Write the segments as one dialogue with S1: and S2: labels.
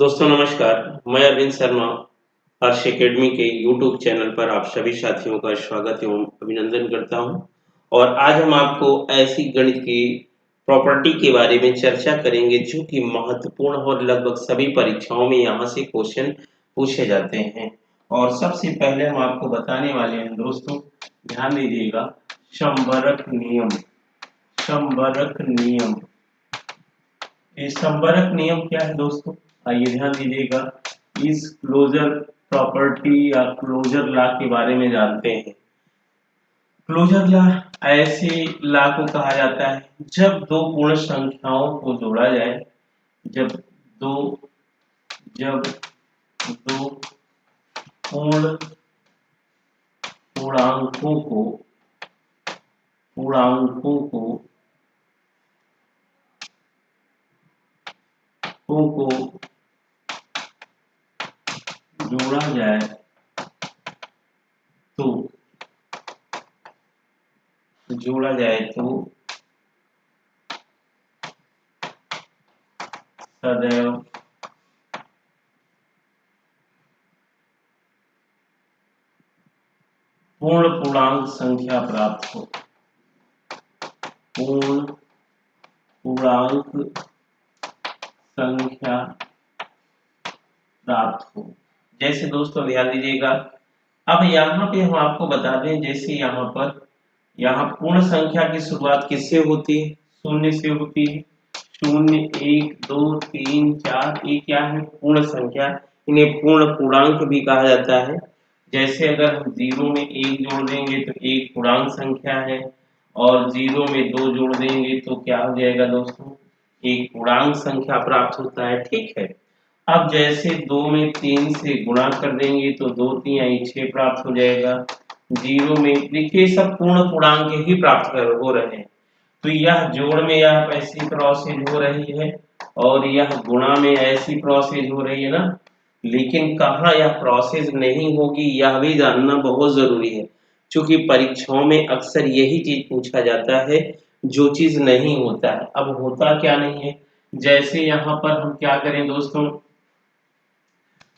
S1: दोस्तों नमस्कार, मैं अरविंद शर्मा हर्ष एकेडमी के यूट्यूब चैनल पर आप सभी साथियों का स्वागत एवं अभिनंदन करता हूं। और आज हम आपको ऐसी गणित की प्रॉपर्टी के बारे में चर्चा करेंगे जो कि महत्वपूर्ण और लगभग सभी परीक्षाओं में यहाँ से क्वेश्चन पूछे जाते हैं। और सबसे पहले हम आपको बताने वाले हैं दोस्तों, ध्यान दीजिएगा, संबरक नियम। संबरक नियम, ये संबरक नियम क्या है दोस्तों? आइए ध्यान दीजिएगा, इस क्लोजर प्रॉपर्टी या क्लोजर लॉ के बारे में जानते हैं। क्लोजर लॉ ऐसे लॉ को कहा जाता है जब दो पूर्ण संख्याओं को जोड़ा जाए, जब दो जब दो पूर्ण पूर्णांकों को जोड़ा जाए तो सदैव पूर्ण पूर्णांक संख्या प्राप्त हो। पूर्ण पूर्णांक संख्या प्राप्त हो। जैसे दोस्तों ध्यान दीजिएगा, अब यहाँ पे हम आपको बता दें, जैसे यहाँ पूर्ण संख्या की शुरुआत किससे होती है? शून्य से होती है। शून्य, एक, दो, तीन, चार, ये क्या है? पूर्ण संख्या। इन्हें पूर्ण पूर्णांक भी कहा जाता है। जैसे अगर हम जीरो में एक जोड़ देंगे तो एक पूर्णांक संख्या है, और जीरो में दो जोड़ देंगे तो क्या हो जाएगा दोस्तों? एक पूर्णांक संख्या प्राप्त होता है। ठीक है। अब जैसे दो में तीन से गुणा कर देंगे तो दो तीन आई 6 प्राप्त हो जाएगा। जीरो में देखिए सब पूर्ण पूर्णांक ही प्राप्त हो रहे हैं। तो यह जोड़ में यह ऐसी प्रोसेस हो रही है और यह गुणा में ऐसी प्रोसेस हो रही है ना। लेकिन कहाँ यह प्रोसेस नहीं होगी, यह भी जानना बहुत जरूरी है, क्योंकि परीक्षाओं में अक्सर यही चीज पूछा जाता है जो चीज नहीं होता है। अब होता क्या नहीं है, जैसे यहाँ पर हम क्या करें दोस्तों,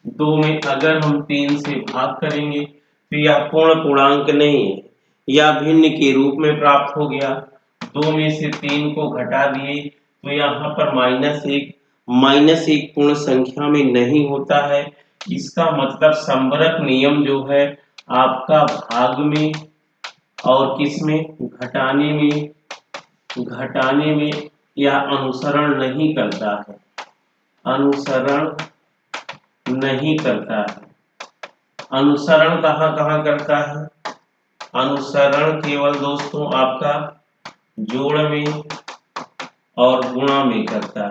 S1: दो में अगर हम तीन से भाग करेंगे तो यह पूर्ण पूर्णांक नहीं है, यह भिन्न के रूप में प्राप्त हो गया। दो में से तीन को घटा दिए तो यहाँ पर माइनस एक पूर्ण संख्या में नहीं होता है। इसका मतलब संबरक नियम जो है आपका भाग में और किसमें, घटाने में यह अनुसरण नहीं करता है। अनुसरण नहीं करता है। अनुसरण कहाँ कहाँ करता है? अनुसरण केवल दोस्तों आपका जोड़ में और गुणा में करता है।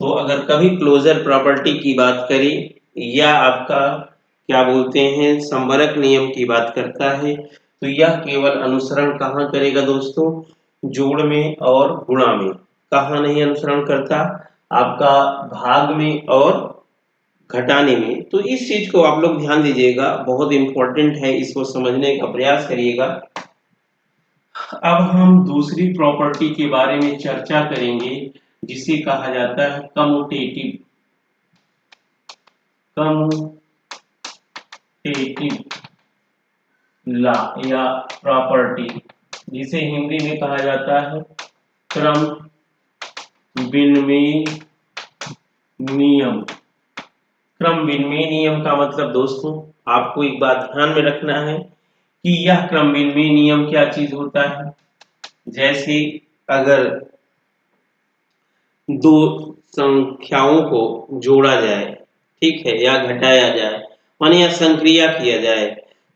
S1: तो अगर कभी क्लोजर प्रॉपर्टी की बात करें या आपका क्या बोलते हैं संबरक नियम की बात करता है, तो यह केवल अनुसरण कहाँ करेगा दोस्तों? जोड़ में और गुणा में। कहाँ नहीं अनुसरण करता? आपका भाग में और घटाने में। तो इस चीज को आप लोग ध्यान दीजिएगा, बहुत इंपॉर्टेंट है, इसको समझने का प्रयास करिएगा। अब हम दूसरी प्रॉपर्टी के बारे में चर्चा करेंगे जिसे कहा जाता है कम्यूटेटिव लॉ या प्रॉपर्टी, जिसे हिंदी में कहा जाता है क्रम विनिमय नियम। क्रम विनिमय नियम का मतलब दोस्तों आपको एक बात ध्यान में रखना है कि यह क्रम विनिमय नियम क्या चीज होता है। जैसे अगर दो संख्याओं को जोड़ा जाए, ठीक है, या घटाया जाए, माने या संक्रिया किया जाए,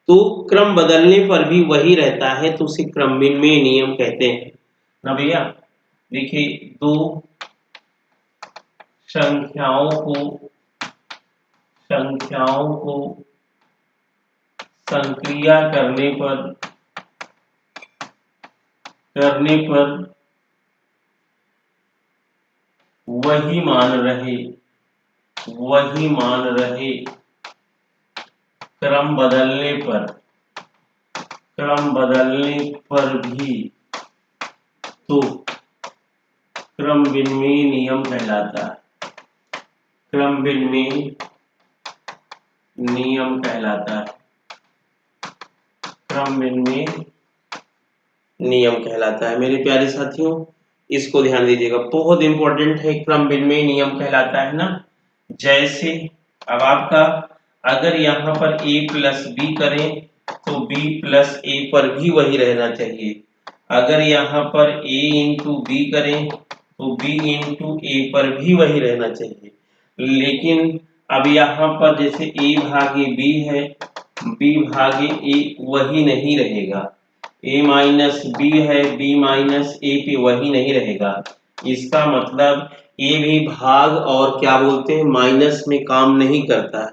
S1: तो क्रम बदलने पर भी वही रहता है, तो उसे क्रम विनिमय नियम कहते हैं ना भैया। देखिए दो संख्याओं को संक्रिया करने पर वही मान रहे, क्रम बदलने पर भी, तो क्रम विनिमय नियम कहलाता है। क्रमभिन्नमेय नियम कहलाता है। क्रमभिन्नमेय नियम कहलाता है। मेरे प्यारे साथियों, इसको ध्यान दीजिएगा, बहुत इंपॉर्टेंट है। क्रमभिन्नमेय नियम कहलाता है ना। जैसे अब आपका अगर यहाँ पर a प्लस बी करें तो b प्लस a पर भी वही रहना चाहिए। अगर यहाँ पर a इंटू बी करें तो b इंटू a पर भी वही रहना चाहिए। लेकिन अब यहाँ पर जैसे a भागे b है, b भागे a वही नहीं रहेगा। a माइनस b है, b माइनस a पे वही नहीं रहेगा। इसका मतलब a भी भाग और क्या बोलते हैं माइनस में काम नहीं करता है,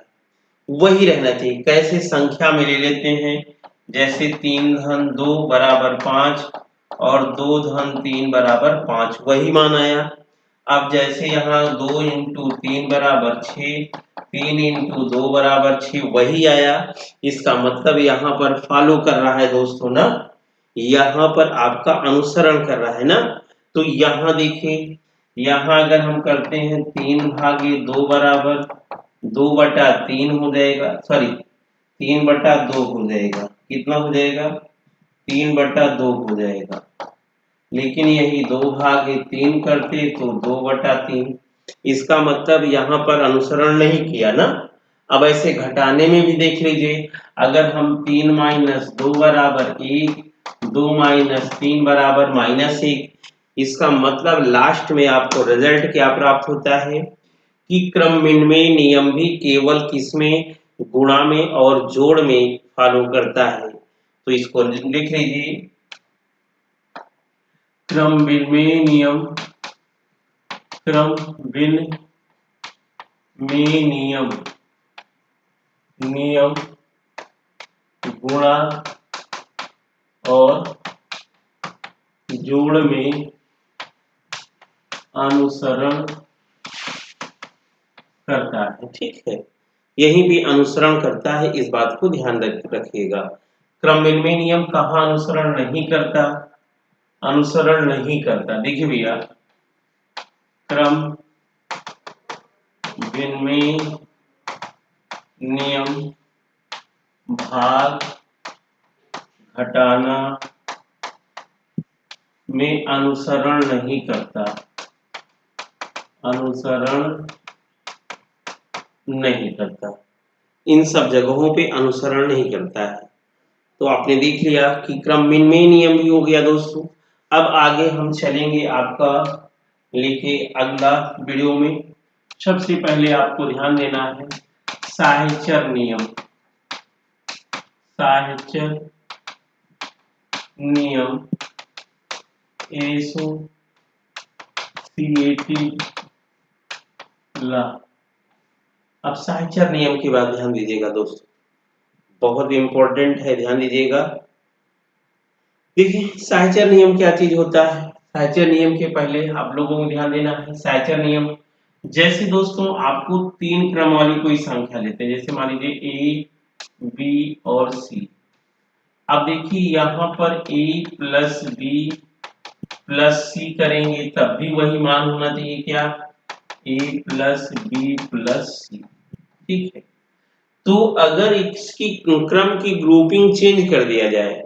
S1: वही रहना चाहिए। कैसे संख्या में ले लेते हैं, जैसे 3 धन 2 बराबर 5 और 2 धन 3 बराबर 5, वही मान आया। अब जैसे यहाँ 2 इंटू 3 बराबर 6, 3 इंटू 2 बराबर 6, वही आया। इसका मतलब यहाँ पर फॉलो कर रहा है दोस्तों ना, यहाँ पर आपका अनुसरण कर रहा है ना। तो यहाँ देखिए, यहाँ अगर हम करते हैं 3 भागे 2 बराबर 2/3 हो जाएगा, सॉरी 3/2 हो जाएगा। कितना हो जाएगा, 3/2 हो जाएगा। लेकिन यही 2 भागे 3 करते तो 2/3। इसका मतलब यहाँ पर अनुसरण नहीं किया ना। अब ऐसे घटाने में भी देख लीजिए, अगर हम 3 माइनस 2 बराबर 1, 2 माइनस 3 बराबर -1, इसका मतलब लास्ट में आपको रिजल्ट क्या प्राप्त होता है कि क्रमभिन्नमेय नियम भी केवल किसमें, गुणा में और जोड़ में फॉलो करता है। तो इसको लिख लीजिए, क्रमभिन्नमेय नियम, क्रमभिन्नमेय नियम, नियम गुणा और जोड़ में अनुसरण करता है। ठीक है, यही भी अनुसरण करता है, इस बात को ध्यान रखिएगा। क्रमभिन्नमेय नियम कहाँ अनुसरण नहीं करता, अनुसरण नहीं करता, देखिए भैया, क्रमभिन्नमेय नियम भाग घटाना में अनुसरण नहीं करता, अनुसरण नहीं करता, इन सब जगहों पे अनुसरण नहीं करता है। तो आपने देख लिया कि क्रमभिन्नमेय नियम भी हो गया दोस्तों। अब आगे हम चलेंगे आपका लेके अगला वीडियो में। सबसे पहले आपको ध्यान देना है साहचर्य नियम, साहचर्य नियम एसोसिएटिव लॉ। अब साहचर्य नियम की बात ध्यान दीजिएगा दोस्तों, बहुत इंपॉर्टेंट है, ध्यान दीजिएगा। देखिए साहचर्य नियम क्या चीज होता है। साहचर्य नियम के पहले आप लोगों को ध्यान देना है, साहचर्य नियम जैसे दोस्तों आपको 3 क्रम वाली कोई संख्या लेते हैं, जैसे मान लीजिए ए, बी और सी। अब देखिए यहाँ पर ए प्लस बी प्लस सी करेंगे तब भी वही मान होना चाहिए, क्या, ए प्लस बी प्लस सी। ठीक है, तो अगर इसकी क्रम की ग्रुपिंग चेंज कर दिया जाए,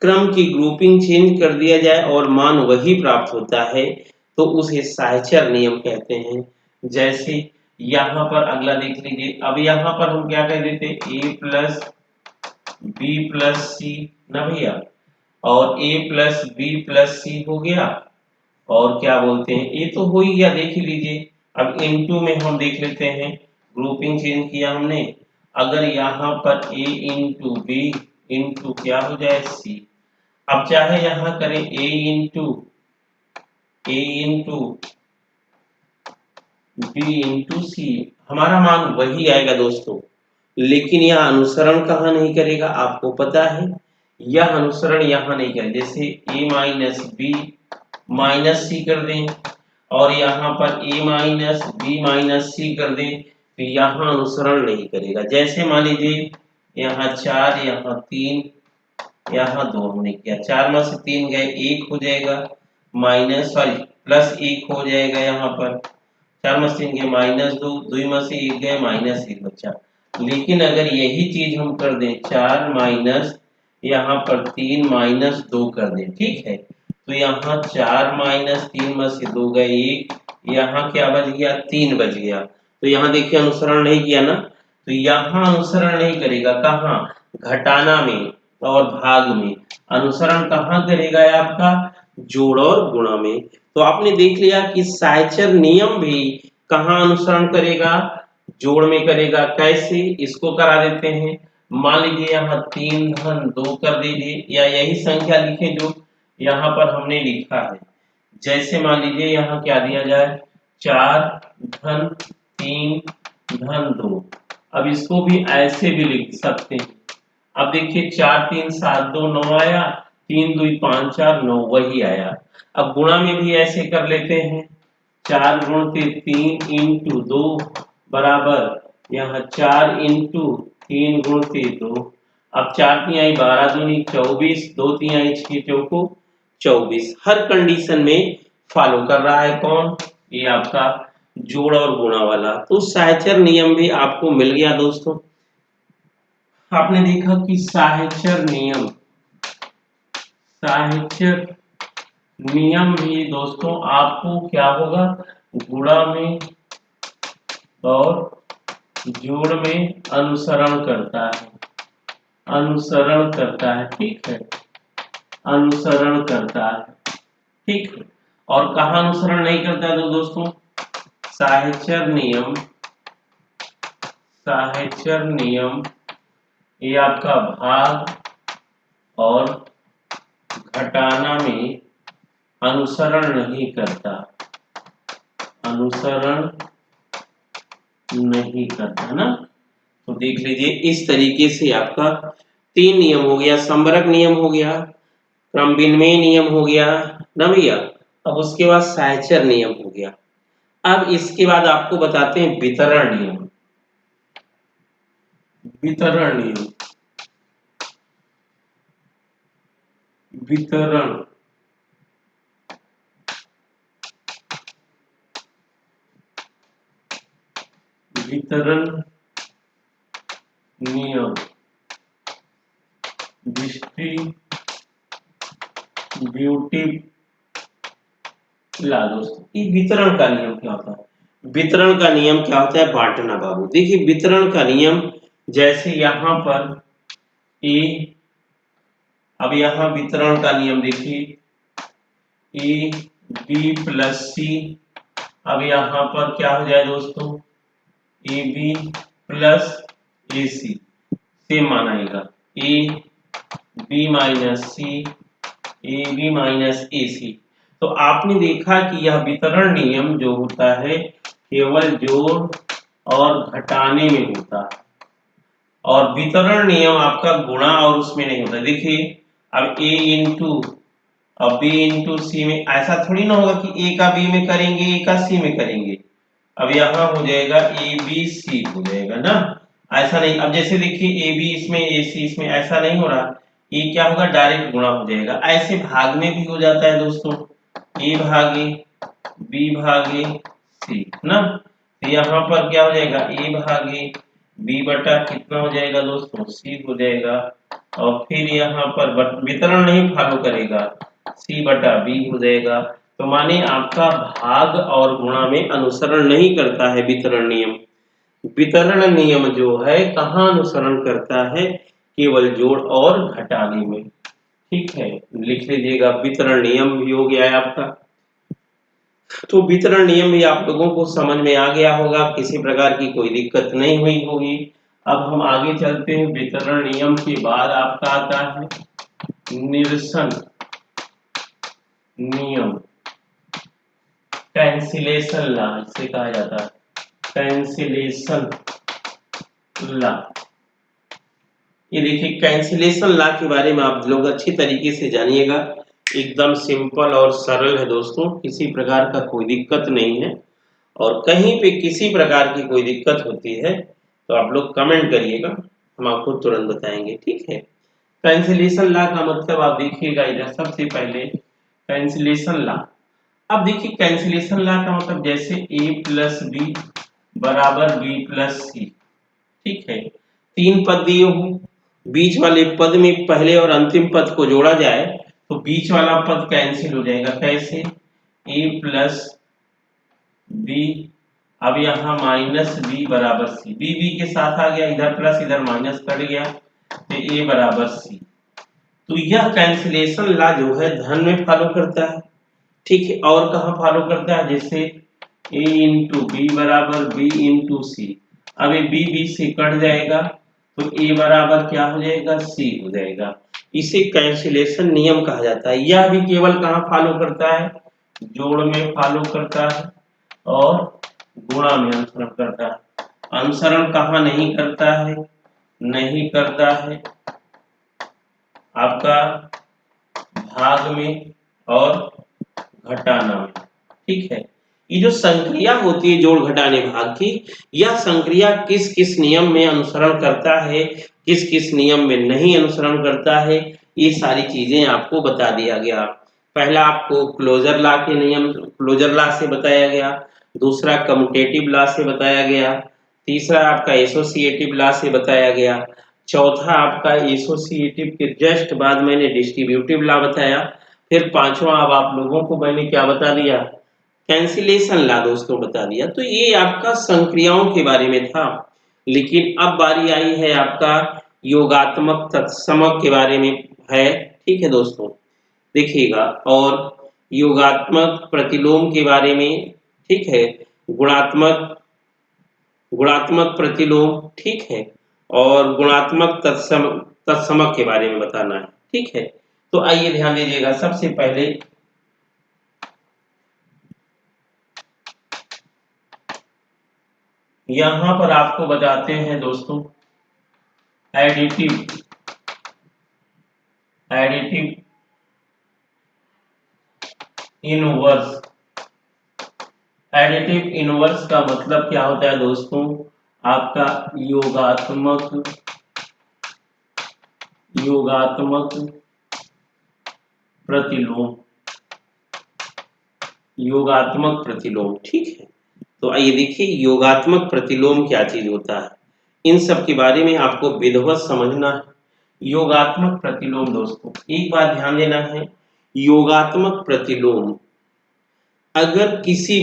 S1: क्रम की ग्रुपिंग चेंज कर दिया जाए और मान वही प्राप्त होता है, तो उसे साहचर्य नियम कहते हैं। जैसे यहाँ पर अगला देख लीजिए, अब यहाँ पर हम क्या कह देते, ए प्लस बी प्लस सी ना भैया, और ए प्लस बी प्लस सी हो गया, और क्या बोलते हैं, ए तो हो ही गया, देख ही लीजिए। अब इनटू में हम देख लेते हैं, ग्रुपिंग चेंज किया हमने, अगर यहाँ पर a इंटू बी इंटू क्या हो जाए सी। अब चाहे यहाँ करें a इंटू बी इंटू सी, हमारा मान वही आएगा दोस्तों। लेकिन यह अनुसरण कहाँ नहीं करेगा, आपको पता है, यह अनुसरण यहाँ नहीं करेगा। जैसे a माइनस बी माइनस सी कर दें और यहाँ पर a माइनस बी माइनस सी कर दें, तो यहाँ अनुसरण नहीं करेगा। जैसे मान लीजिए यहाँ 4, यहाँ 3, यहाँ 2 हमने किया, 4 में से 3 गए, 1 हो जाएगा, माइनस सॉरी प्लस 1 हो जाएगा यहाँ पर, 4 में से 3 गए -2, 2 में से 1 गए -1 बचा। लेकिन अगर यही चीज हम कर दें 4 माइनस यहाँ पर 3 -2 कर दें, ठीक है, तो यहाँ 4 - 3 में से 2 गए 1, यहाँ क्या बच गया 3 बच गया। तो यहाँ देखिए अनुसरण नहीं किया ना, तो यहाँ अनुसरण नहीं करेगा, कहाँ, घटाना में और भाग में। अनुसरण कहाँ करेगा आपका, जोड़ और गुणा में। तो आपने देख लिया कि साइचर नियम भी कहाँ अनुसरण करेगा, जोड़ में करेगा। कैसे, इसको करा देते हैं। मान लीजिए यहाँ 3 धन 2 कर दीजिए, या यही संख्या लिखें जो यहाँ पर हमने लिखा है। जैसे मान लीजिए यहाँ क्या दिया जाए, 4 धन 3 धन 2। अब इसको भी ऐसे भी लिख सकते हैं। अब देखिए 4 3 7 2 9 आया, 3 2 5 4 9 वही आया। अब गुणा में भी ऐसे कर लेते हैं, 4 गुणित 3 इंटू 2 बराबर यहाँ 4 इंटू 3 गुणित 2। अब 4 तिहाई 12 दूनी 24, 2 तिहाई 6 चौको 24। हर कंडीशन में फॉलो कर रहा है कौन, ये आपका जोड़ और गुणा वाला। तो साहचर नियम भी आपको मिल गया दोस्तों। आपने देखा कि साहचर नियम भी दोस्तों आपको क्या होगा, गुणा में और जोड़ में अनुसरण करता है, ठीक है, अनुसरण करता है, ठीक है। और कहाँ अनुसरण नहीं करता है तो दोस्तों, साहचर नियम ये आपका भाग और घटाना में अनुसरण नहीं करता, ना। तो देख लीजिए इस तरीके से आपका 3 नियम हो गया, संवरक नियम हो गया, क्रम विनिमय नियम हो गया ना भैया। अब उसके बाद साहचर नियम हो गया। अब इसके बाद आपको बताते हैं वितरण नियम। वितरण नियम डिस्ट्रीब्यूटिव ला दोस्तों, ये वितरण का नियम क्या होता है, वितरण का नियम क्या होता है, बांटना बाबू। देखिए वितरण का नियम, जैसे यहाँ पर ए, अब यहाँ वितरण का नियम देखिए ए बी प्लस सी। अब यहाँ पर क्या हो जाए दोस्तों, A B plus A C, same मानाएगा A B minus C, A B minus A C. तो आपने देखा कि यह वितरण नियम जो होता है केवल जोड़ और घटाने में होता है, और वितरण नियम आपका गुणा और उसमें नहीं होता। देखिए अब a इंटू अब b इंटू सी में ऐसा थोड़ी ना होगा कि a का b में करेंगे a का c में करेंगे। अब यहाँ हो जाएगा a b c हो जाएगा ना, ऐसा नहीं। अब जैसे देखिए a b इसमें a c इसमें, ऐसा नहीं हो रहा, ये क्या होगा डायरेक्ट गुणा हो जाएगा। ऐसे भाग में भी हो जाता है दोस्तों, a भागे b भागे c ना। तो यहाँ पर क्या हो जाएगा a भागे b बटा कितना हो जाएगा दोस्तों, c हो जाएगा। और फिर यहाँ पर वितरण नहीं फॉलो करेगा, c बटा b हो जाएगा। तो माने आपका भाग और गुणा में अनुसरण नहीं करता है वितरण नियम। वितरण नियम जो है कहाँ अनुसरण करता है, केवल जोड़ और घटाने में, ठीक है। लिख लीजिएगा वितरण नियम भी हो गया है आपका। तो वितरण नियम भी आप लोगों को समझ में आ गया होगा, किसी प्रकार की कोई दिक्कत नहीं हुई होगी। अब हम आगे चलते हैं, वितरण नियम के बाद आपका आता है निरसन नियम, कैंसिलेशन लॉ इसे कहा जाता है, कैंसिलेशन लॉ। ये देखिए कैंसिलेशन लॉ के बारे में आप लोग अच्छी तरीके से जानिएगा, एकदम सिंपल और सरल है दोस्तों, किसी प्रकार का कोई दिक्कत नहीं है। और कहीं पे किसी प्रकार की कोई दिक्कत होती है तो आप लोग कमेंट करिएगा, हम आपको तुरंत बताएंगे, ठीक है। कैंसिलेशन लॉ का मतलब आप देखिएगा इधर, सबसे पहले कैंसिलेशन लॉ अब देखिए कैंसिलेशन लॉ का मतलब जैसे a प्लस बी बराबर b प्लस सी, ठीक है। तीन पद दिए हो, बीच वाले पद में पहले और अंतिम पद को जोड़ा जाए तो बीच वाला पद कैंसिल हो जाएगा। कैसे? a प्लस बी, अब यहाँ माइनस बी बराबर सी, बी बी के साथ आ गया, इधर प्लस इधर माइनस कट गया तो a बराबर सी। तो यह कैंसिलेशन लॉ जो है धन में फॉलो करता है, ठीक है। और कहाँ फॉलो करता है? जैसे a इंटू बी बराबर b इंटू सी, अब ये b b से कट जाएगा तो a बराबर क्या हो जाएगा? c हो जाएगा। इसे कैंसिलेशन नियम कहा जाता है। यह भी केवल कहाँ फॉलो करता है? जोड़ में फॉलो करता है और गुणा में अनुसरण करता है। अनुसरण कहाँ नहीं करता है? नहीं करता है आपका भाग में और घटाना में, ठीक है। ये जो संक्रिया होती है जोड़ घटाने भाग की, यह संक्रिया किस किस नियम में अनुसरण करता है, किस किस नियम में नहीं अनुसरण करता है, ये सारी चीजें आपको बता दिया गया। पहला आपको क्लोजर लॉ के नियम, क्लोजर लॉ से बताया गया, दूसरा कम्यूटेटिव लॉ से बताया गया, तीसरा आपका एसोसिएटिव लॉ से बताया गया, चौथा आपका एसोसिएटिव के जस्ट बाद मैंने डिस्ट्रीब्यूटिव लॉ बताया, फिर पांचवा अब आप लोगों को मैंने क्या बता दिया? कैंसिलेशन लॉ दोस्तों बता दिया। तो ये आपका संक्रियाओं के बारे में था। लेकिन अब बारी आई है आपका योगात्मक तत्समक के बारे में है, ठीक है दोस्तों, देखिएगा। और योगात्मक प्रतिलोम के बारे में, ठीक है, गुणात्मक गुणात्मक प्रतिलोम, ठीक है, और गुणात्मक तत्समक के बारे में बताना है, ठीक है। तो आइए ध्यान दीजिएगा। सबसे पहले यहां पर आपको बताते हैं दोस्तों additive additive inverse. Additive inverse का मतलब क्या होता है दोस्तों? आपका योगात्मक प्रतिलोम, योगात्मक प्रतिलोम, ठीक है। तो आइए देखिए योगात्मक प्रतिलोम क्या चीज होता है, इन सब के बारे में आपको विधिवत समझना है। योगात्मक प्रतिलोम दोस्तों एक बात ध्यान देना है, योगात्मक प्रतिलोम अगर किसी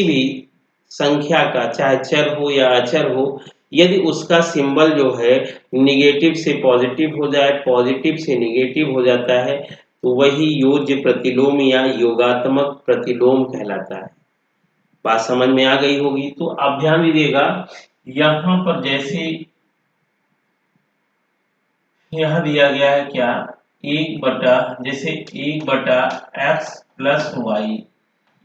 S1: भी संख्या का, चाहे चर हो या अचर हो, यदि उसका सिंबल जो है निगेटिव से पॉजिटिव हो जाए, पॉजिटिव से निगेटिव हो जाता है, तो वही योज्य प्रतिलोम या योगात्मक प्रतिलोम कहलाता है। बात समझ में आ गई होगी। तो आप ध्यान दीजिएगा, यहां पर जैसे यह दिया गया है क्या, एक बटा, जैसे एक बटा एक्स प्लस वाई,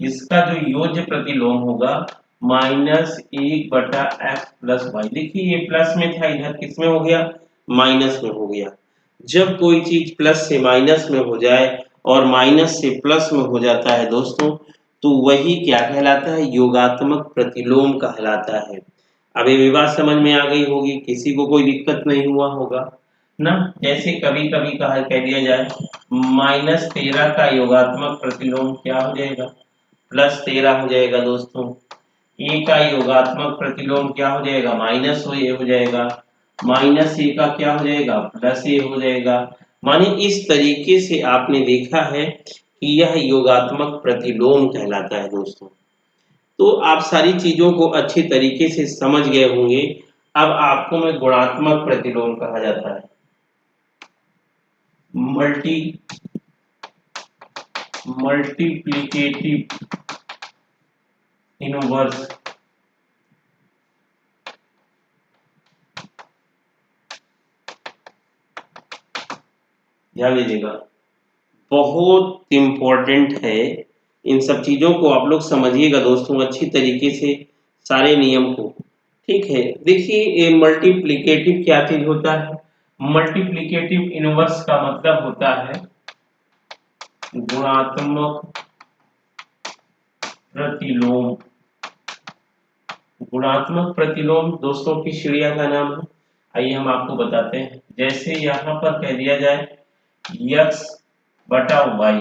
S1: इसका जो योज्य प्रतिलोम होगा माइनस एक बटा एक्स प्लस वाई। देखिए ये प्लस में था, इधर किस में हो गया? माइनस में हो गया। जब कोई चीज प्लस से माइनस में हो जाए और माइनस से प्लस में हो जाता है दोस्तों, तो वही क्या कहलाता है? योगात्मक प्रतिलोम कहलाता है। अब ये बात समझ में आ गई होगी, किसी को कोई दिक्कत नहीं हुआ होगा ना। जैसे कभी कभी कह दिया जाए -13 का योगात्मक प्रतिलोम क्या हो जाएगा? +13 हो जाएगा दोस्तों। ए का योगात्मक प्रतिलोम क्या हो जाएगा? हो जाएगा। -a का क्या हो जाएगा? +a हो जाएगा। माने इस तरीके से आपने देखा है कि यह योगात्मक प्रतिलोम कहलाता है दोस्तों। तो आप सारी चीजों को अच्छी तरीके से समझ गए होंगे। अब आपको मैं गुणात्मक प्रतिलोम कहा जाता है, मल्टीप्लिकेटिव इनवर्स। ध्यान दीजिएगा, बहुत इंपॉर्टेंट है। इन सब चीजों को आप लोग समझिएगा दोस्तों अच्छी तरीके से, सारे नियम को, ठीक है। देखिए ये मल्टीप्लिकेटिव क्या चीज होता है? मल्टीप्लिकेटिव इनवर्स का मतलब होता है गुणात्मक प्रतिलोम। गुणात्मक प्रतिलोम दोस्तों की श्रेणी का नाम है। आइए हम आपको बताते हैं। जैसे यहाँ पर कह दिया जाए x बटा y,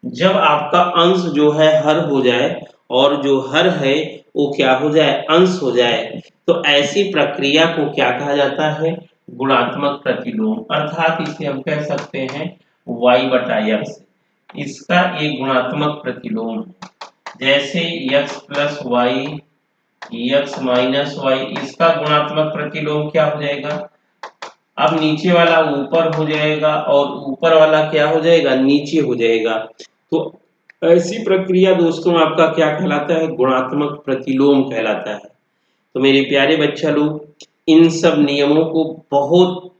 S1: जब आपका अंश जो है हर हो जाए और जो हर है वो क्या हो जाए, अंश हो जाए, तो ऐसी प्रक्रिया को क्या कहा जाता है, गुणात्मक प्रतिलोम। अर्थात इसे हम कह सकते हैं y बटा x, इसका एक गुणात्मक प्रतिलोम है। जैसे x plus y, x minus y, इसका गुणात्मक प्रतिलोम क्या हो जाएगा, अब नीचे वाला ऊपर हो जाएगा और ऊपर वाला क्या हो जाएगा, नीचे हो जाएगा। तो ऐसी प्रक्रिया दोस्तों आपका क्या कहलाता है, गुणात्मक प्रतिलोम कहलाता है। तो मेरे प्यारे बच्चा लोग, इन सब नियमों को बहुत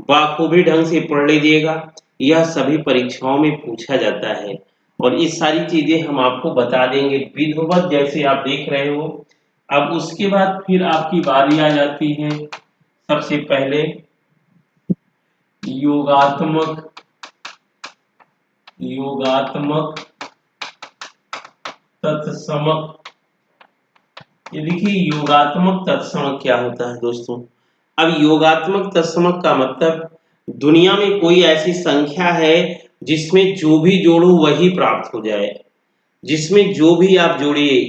S1: बाखूबी ढंग से पढ़ लीजिएगा, यह सभी परीक्षाओं में पूछा जाता है और ये सारी चीजें हम आपको बता देंगे विधिवत, जैसे आप देख रहे हो। अब उसके बाद फिर आपकी बारी आ जाती है सबसे पहले योगात्मक योगात्मक तत्समक। ये देखिए योगात्मक तत्समक क्या होता है दोस्तों। अब योगात्मक तत्समक का मतलब दुनिया में कोई ऐसी संख्या है जिसमें जो भी जोड़ो वही प्राप्त हो जाए, जिसमें जो भी आप जोड़िए,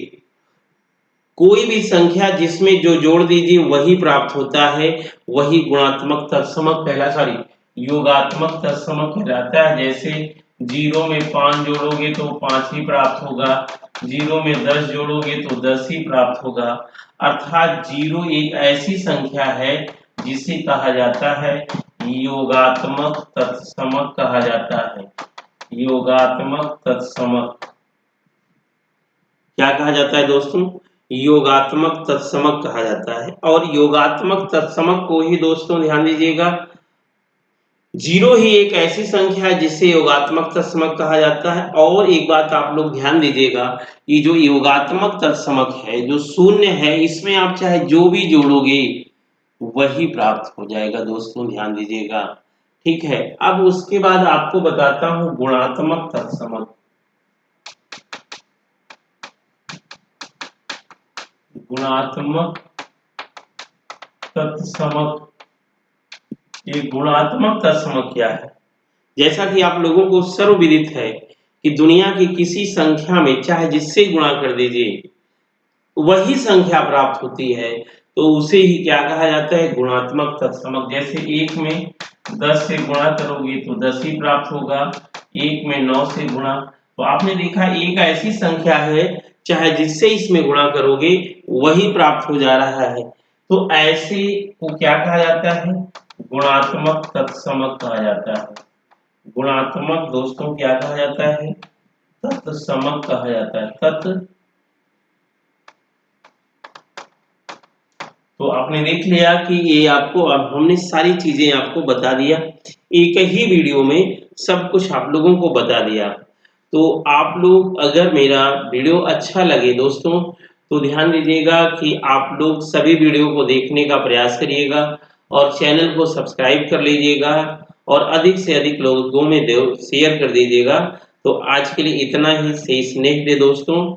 S1: कोई भी संख्या जिसमें जो जोड़ दीजिए वही प्राप्त होता है, वही गुणात्मक तत्समक कहला सॉरी योगात्मक तत्समक कहलाता है। जैसे 0 में 5 जोड़ोगे तो 5 ही प्राप्त होगा, 0 में 10 जोड़ोगे तो 10 ही प्राप्त होगा। अर्थात 0 एक ऐसी संख्या है जिसे कहा जाता है योगात्मक तत्समक कहा जाता है। योगात्मक तत्समक क्या कहा जाता है दोस्तों, योगात्मक तत्समक कहा जाता है। और योगात्मक तत्समक को ही दोस्तों ध्यान दीजिएगा, 0 ही एक ऐसी संख्या है जिसे योगात्मक तत्समक कहा जाता है। और एक बात आप लोग ध्यान दीजिएगा, ये जो योगात्मक तत्समक है, जो शून्य है, इसमें आप चाहे जो भी जोड़ोगे वही प्राप्त हो जाएगा दोस्तों, ध्यान दीजिएगा। ठीक है, अब उसके बाद आपको बताता हूं गुणात्मक तत्समक। गुणात्मक तत्समक, ये गुणात्मक तत्समक क्या है। जैसा कि आप लोगों को सर्वविदित है कि दुनिया की किसी संख्या में चाहे जिससे गुणा कर दीजिए वही संख्या प्राप्त होती है, तो उसे ही क्या कहा जाता है, गुणात्मक तत्समक। जैसे 1 में 10 से गुणा करोगे तो 10 ही प्राप्त होगा, 1 में 9 से गुणा, तो आपने देखा एक ऐसी संख्या है चाहे जिससे इसमें गुणा करोगे वही प्राप्त हो जा रहा है, तो ऐसे को क्या कहा जाता है, गुणात्मक तत्समक कहा जाता है। गुणात्मक दोस्तों क्या कहा जाता है, तत्समक कहा जाता है। तत् तो आपने देख लिया कि ये आपको, अब हमने सारी चीजें आपको बता दिया, एक ही वीडियो में सब कुछ आप लोगों को बता दिया। तो आप लोग अगर मेरा वीडियो अच्छा लगे दोस्तों तो ध्यान दीजिएगा कि आप लोग सभी वीडियो को देखने का प्रयास करिएगा और चैनल को सब्सक्राइब कर लीजिएगा और अधिक से अधिक लोगों में शेयर कर दीजिएगा। तो आज के लिए इतना ही, शेष नेक्स्ट डे दोस्तों।